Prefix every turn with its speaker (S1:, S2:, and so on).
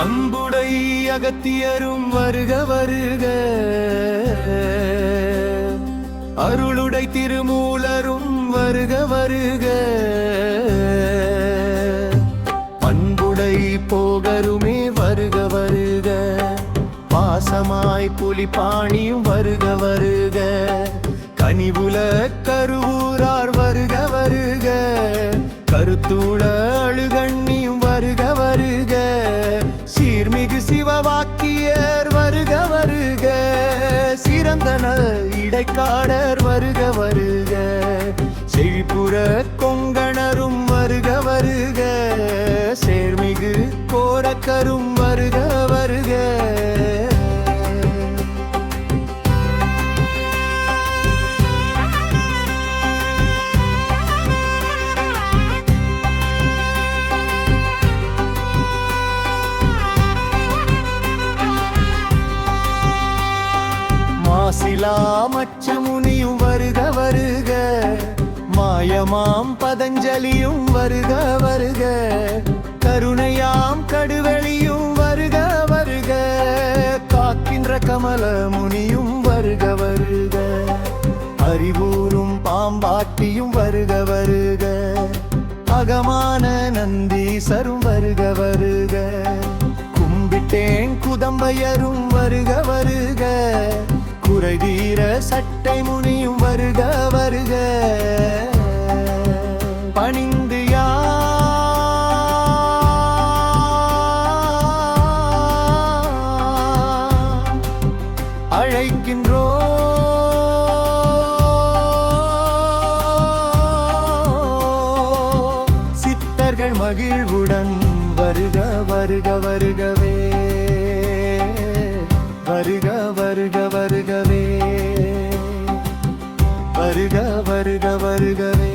S1: அன்புடை அகத்தியரும் வருக வருக, அருளுடை திருமூலரும் வருக வருக, பண்புடை போகருமே வருக வருக, பாசமாய் புலிபாணியும் வருக வருக, கனிவுல கருவூரார் வருக வருக, கருத்தூள அழுகண்ணியும் வருக வருக, சீர்மிகு சிவவாக்கியர் வருக வருக, சிறந்தன இடைக்காடர் வருக வருக, செழிப்புற கொங்கணரும் வருக வருக, சேர்மிகு கோரக்கரும் வருக வருக. மாசிலாமச்சமுனியும் வருக வருக, மாயமாம் பதஞ்சலியும் வருக வருக, கருணையாம் கடுவெளியும் வருக வருக, காக்கின்ற கமல முனியும் வருக வருக, அறிவூரும் பாம்பாட்டியும் வருக வருக, அகமான நந்தீசரும் வருக வருக, கும்பிட்டேன் குதம்பையரும் வருக வருக, குறைதீர சட்டை முனியும் வருக வருக, பணிந்து அழைக்கின்றோ சித்தர்கள் மகிழ்வுடன் வருக வருக வருகவே, வருக வருக வருகவே, வருக வருக வருகவே.